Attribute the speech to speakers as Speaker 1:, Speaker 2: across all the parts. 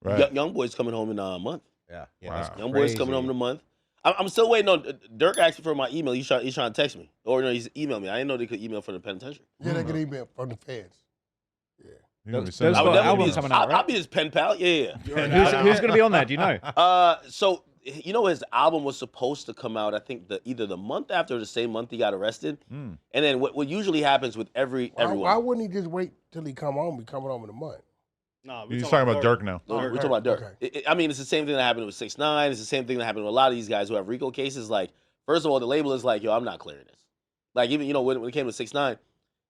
Speaker 1: Right.
Speaker 2: YoungBoy's coming home in a month.
Speaker 3: Yeah.
Speaker 1: Wow.
Speaker 2: YoungBoy's coming home in a month. I'm still waiting on Dirk asking for my email. He's trying to text me. Or no, he's emailed me. I didn't know they could email from the penitentiary.
Speaker 4: Yeah, they get email from the feds. Yeah.
Speaker 1: You're gonna be
Speaker 5: There's
Speaker 1: sending
Speaker 5: got
Speaker 2: I would
Speaker 5: an
Speaker 1: out
Speaker 2: definitely
Speaker 5: album
Speaker 2: be his,
Speaker 5: coming out,
Speaker 2: I'll
Speaker 5: right?
Speaker 2: be his pen pal. Yeah.
Speaker 5: Who's going to be on there? Do you know?
Speaker 2: So you know his album was supposed to come out. I think either the month after or the same month he got arrested. And then what usually happens with everyone.
Speaker 4: Why wouldn't he just wait till he come home? He coming home in a month.
Speaker 3: No,
Speaker 1: He's talking about Dirk now.
Speaker 2: No, we're talking about Dirk.
Speaker 4: Okay.
Speaker 2: I mean, it's the same thing that happened with 6ix9ine. It's the same thing that happened with a lot of these guys who have RICO cases. Like, first of all, the label is like, yo, I'm not clearing this. Like, even, when it came to 6ix9ine,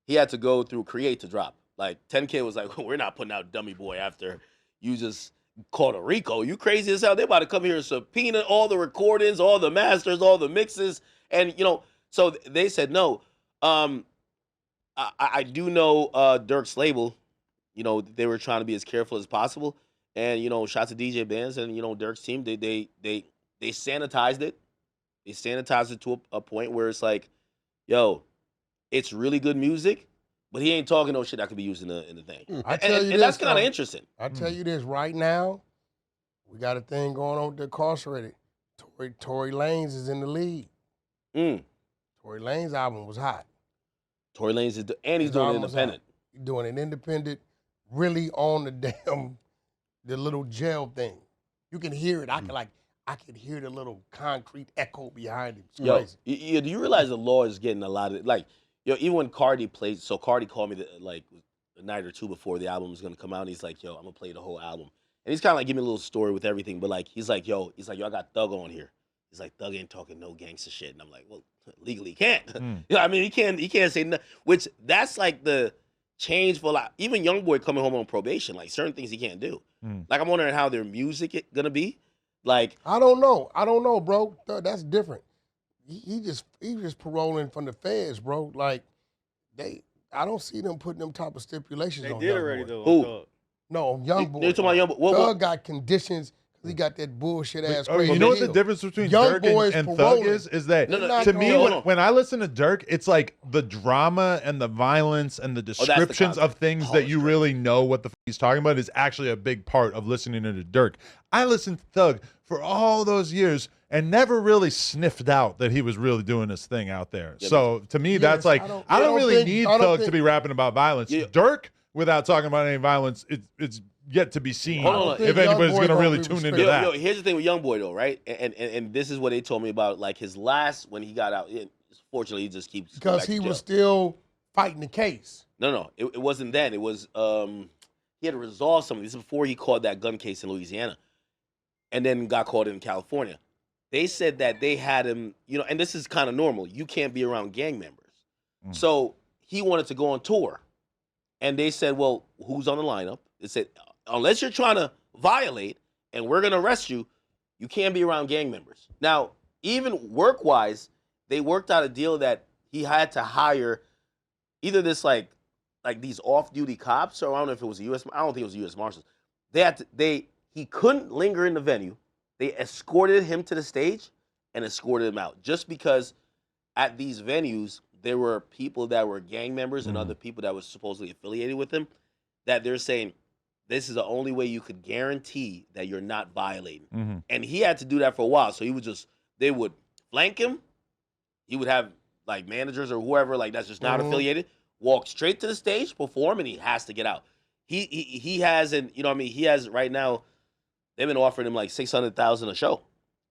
Speaker 2: he had to go through Create to drop. Like, 10K was like, we're not putting out Dummy Boy after you just called a RICO. You crazy as hell. They about to come here and subpoena all the recordings, all the masters, all the mixes. And, so they said no. I do know Dirk's label. They were trying to be as careful as possible. And, shout to DJ Bands and, Dirk's team, they sanitized it. They sanitized it to a point where it's like, yo, it's really good music, but he ain't talking no shit that could be used in the thing. And that's kind of interesting.
Speaker 4: I tell you this right now, we got a thing going on with the incarcerated. Tory Lanez is in the lead. Tory Lanez album was hot.
Speaker 2: Tory Lanez he's doing it independent.
Speaker 4: He's doing an independent, really on the little jail thing. You can hear it. I can hear the little concrete echo behind it. It's crazy.
Speaker 2: Do you realize the law is getting a lot of even when Cardi played, so Cardi called me a night or two before the album was gonna come out, and he's like, yo, I'm gonna play the whole album. And he's kind of like giving me a little story with everything, but he's like, yo, I got Thug on here. He's like, Thug ain't talking no gangster shit. And I'm like, well, legally he can't. I mean, he can't say nothing, which that's like the change for even YoungBoy coming home on probation, like certain things he can't do. Like I'm wondering how their music gonna be. Like
Speaker 4: I don't know, bro. That's different. He just paroling from the feds, bro. Like I don't see them putting them type of stipulations on.
Speaker 3: They did already though.
Speaker 2: Who?
Speaker 4: No, YoungBoy.
Speaker 2: They're talking about YoungBoy.
Speaker 4: Thug got conditions because he got that bullshit ass crazy.
Speaker 1: You know what the difference between Dirk and Thug is? Is that to me, when I listen to Dirk, it's like the drama and the violence and the descriptions of things that you really know what the he's talking about is actually a big part of listening to Dirk. I listened to Thug for all those years and never really sniffed out that he was really doing this thing out there. So to me, that's like I don't really need Thug to be rapping about violence. Dirk, without talking about any violence, it's yet to be seen if anybody's going to really tune into that.
Speaker 2: Yo, here's the thing with YoungBoy though, right? And this is what they told me about like his last when he got out. Fortunately, he just keeps
Speaker 4: because he was still fighting the case.
Speaker 2: No, it wasn't then. It was he had to resolve something. This is before he caught that gun case in Louisiana, and then got caught in California. They said that they had him, and this is kind of normal. You can't be around gang members. So he wanted to go on tour. And they said, well, who's on the lineup? They said, unless you're trying to violate and we're going to arrest you, you can't be around gang members. Now, even work-wise, they worked out a deal that he had to hire either this like these off-duty cops, or I don't know if it was I don't think it was U.S. Marshals. He couldn't linger in the venue. They escorted him to the stage and escorted him out just because at these venues, there were people that were gang members and other people that were supposedly affiliated with him that they're saying this is the only way you could guarantee that you're not violating. And he had to do that for a while. So they would flank him. He would have like managers or whoever like that's just not affiliated walk straight to the stage, perform, and he has to get out. He hasn't, he has right now. They've been offering him like $600,000 a show.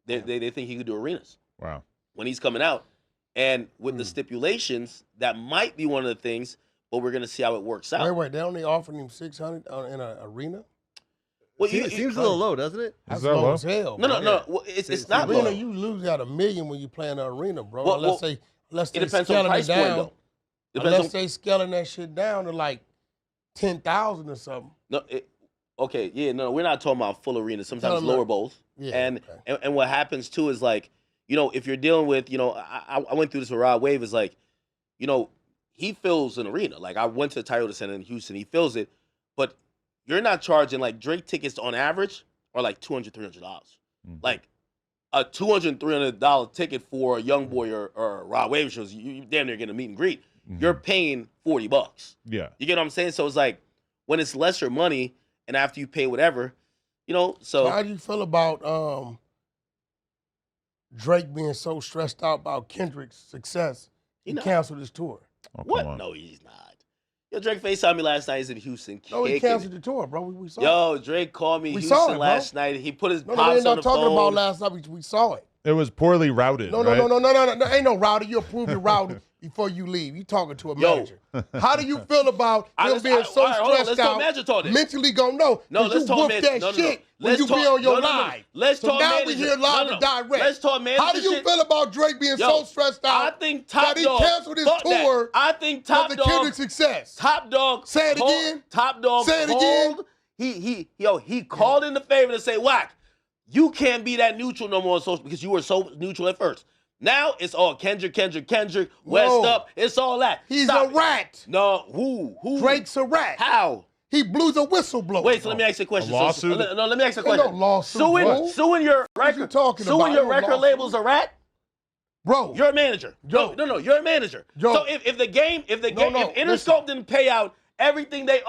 Speaker 2: They think he could do arenas.
Speaker 1: Wow.
Speaker 2: When he's coming out. And with the stipulations, that might be one of the things, but we're going to see how it works out.
Speaker 4: Wait, they only offered him $600 in an arena?
Speaker 3: Well, it seems a little low, doesn't it?
Speaker 4: That's low as hell.
Speaker 2: No. Well, it's not
Speaker 4: arena,
Speaker 2: low.
Speaker 4: You lose out $1 million when you play in an arena, bro.
Speaker 2: Well,
Speaker 4: unless
Speaker 2: it
Speaker 4: they
Speaker 2: depends on price point, though.
Speaker 4: Unless they scaling that shit down to like 10,000 or something.
Speaker 2: No, we're not talking about full arenas. Sometimes lower bowls. Yeah, and what happens too is like, if you're dealing with, I went through this with Rod Wave. Is like, he fills an arena. Like I went to the Toyota Center in Houston. He fills it, but you're not charging like Drake tickets on average are like $200, $300. Like a $200, $300 ticket for a YoungBoy or Rod Wave shows, you damn near get a meet and greet. You're paying $40.
Speaker 1: Yeah,
Speaker 2: you get what I'm saying. So it's like when it's lesser money, and after you pay whatever, You know, so
Speaker 4: how do you feel about Drake being so stressed out about Kendrick's success? He canceled his tour.
Speaker 1: Oh,
Speaker 2: what? No, he's not. Yo, Drake FaceTimed me last night. He's in Houston.
Speaker 4: No, he canceled the tour, bro. We saw
Speaker 2: it. Yo, Drake called me in Houston last night. He put his pops on the phone.
Speaker 4: No, we're not talking about last night. We saw it.
Speaker 1: It was poorly routed.
Speaker 4: No. Ain't no routed. You approve your routing before you leave. You talking to a manager. How do you feel about him being so stressed out? Mentally gonna know.
Speaker 2: No, let's talk manager.
Speaker 4: That shit when you be on your live.
Speaker 2: Let's talk
Speaker 4: now
Speaker 2: manager.
Speaker 4: we hear live and direct.
Speaker 2: Let's talk manager.
Speaker 4: How do you feel about Drake being so stressed out?
Speaker 2: I think Top Dog.
Speaker 4: That he canceled his tour.
Speaker 2: I think Top Dog.
Speaker 4: For the Kendrick success.
Speaker 2: Top Dog.
Speaker 4: Say it again.
Speaker 2: Top Dog.
Speaker 4: Say it again.
Speaker 2: He called in the favor to say, Wack, you can't be that neutral no more on social because you were so neutral at first. Now it's all Kendrick, West up. It's all that.
Speaker 4: He's a rat.
Speaker 2: No, who?
Speaker 4: Drake's a rat.
Speaker 2: How?
Speaker 4: He blew the whistleblower.
Speaker 2: Wait, so let me ask you a question.
Speaker 1: Lawsuit?
Speaker 2: Let me ask you a question.
Speaker 4: No lawsuit.
Speaker 2: Suing your record. Suing your record label's a rat?
Speaker 4: Bro.
Speaker 2: You're a manager. No, you're a manager. So if Interscope didn't pay out everything they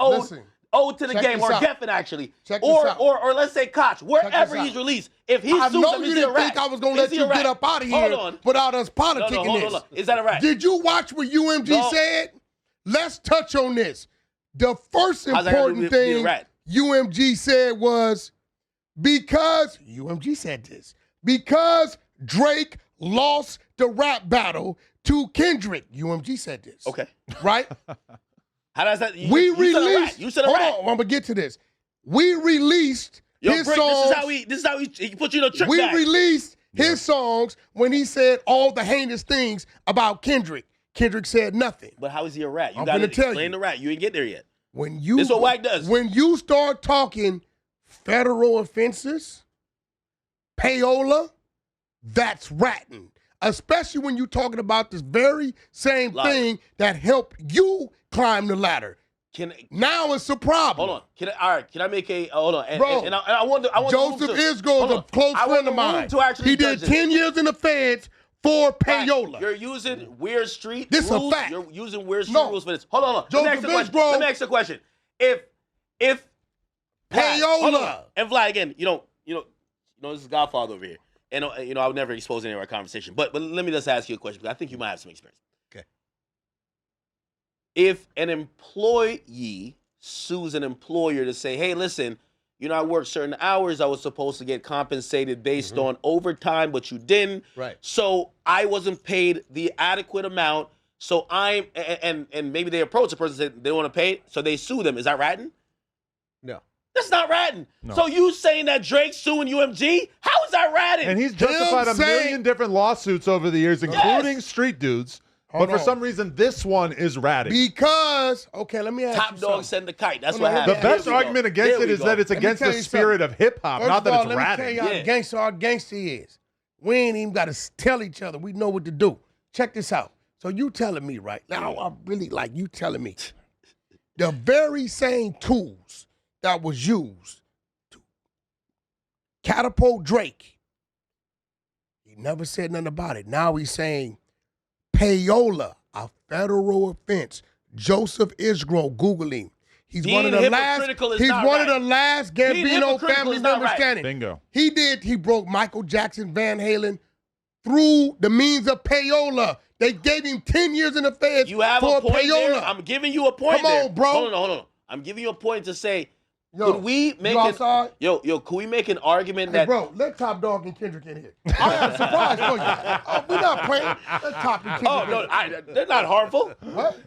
Speaker 2: owed to the game, or Geffen actually, or let's say Koch, wherever he's released, if he sues them,
Speaker 4: you didn't think I was going to let you get up out of here without us politicking this.
Speaker 2: Is that a rat?
Speaker 4: Did you watch what UMG said? Let's touch on this. The first important thing UMG said was because Drake lost the rap battle to Kendrick. UMG said this.
Speaker 2: Okay.
Speaker 4: Right?
Speaker 2: How does that?
Speaker 4: You said a rat. Hold on, I'm gonna get to this. We released his songs.
Speaker 2: This is how he put you in a trick bag.
Speaker 4: We released his songs when he said all the heinous things about Kendrick. Kendrick said nothing.
Speaker 2: But how is he a rat? You gotta explain the rat. You ain't get there yet. This is what Wack does.
Speaker 4: When you start talking federal offenses, payola, that's ratting. Especially when you're talking about this very same thing that helped you climb the ladder. Now it's a problem.
Speaker 2: Hold on. Can I make a hold on?
Speaker 4: Bro,
Speaker 2: and I want
Speaker 4: Joseph Isgo's a close friend of mine. He did 10 years in the feds for payola.
Speaker 2: You're using weird street
Speaker 4: rules. This is a fact.
Speaker 2: You're using weird street rules for this. Hold on.
Speaker 4: Joseph
Speaker 2: Let me ask you a question. If
Speaker 4: payola
Speaker 2: and Vlad again, you know, this is Godfather over here. And I would never expose any of our conversation. But let me just ask you a question because I think you might have some experience.
Speaker 4: Okay.
Speaker 2: If an employee sues an employer to say, hey, listen, I worked certain hours. I was supposed to get compensated based on overtime, but you didn't.
Speaker 3: Right.
Speaker 2: So I wasn't paid the adequate amount. So and maybe they approach the person and say they don't want to pay it, so they sue them. Is that ratting?
Speaker 3: No.
Speaker 2: That's not ratting.
Speaker 1: No.
Speaker 2: So you saying that Drake's suing UMG? How is that ratting?
Speaker 1: And he's justified a million different lawsuits over the years, including street dudes. But for some reason, this one is ratting.
Speaker 4: Because, let me ask you
Speaker 2: something. Top Dog send the kite. That's what happened.
Speaker 1: The best argument against it is that it's against the spirit of hip-hop, not that it's ratting.
Speaker 4: Let me tell you how our gangster is. We ain't even got to tell each other. We know what to do. Check this out. So you telling me, right? Now, I really like you telling me. The very same tools that was used to catapult Drake, he never said nothing about it. Now he's saying payola, a federal offense. Joseph Isgro, Google him. He's one of the last. He's one of the last Gambino family members standing.
Speaker 1: Bingo.
Speaker 4: He broke Michael Jackson, Van Halen through the means of payola. They gave him 10 years in the feds
Speaker 2: you have
Speaker 4: for
Speaker 2: a point
Speaker 4: payola.
Speaker 2: There. I'm giving you a point.
Speaker 4: Come on, bro.
Speaker 2: Hold on. I'm giving you a point to say. Could we make could we make an argument that
Speaker 4: bro, let Top Dog and Kendrick in here. I have a surprise for you. We're not playing. Let Top and Kendrick
Speaker 2: they're not harmful.
Speaker 4: What?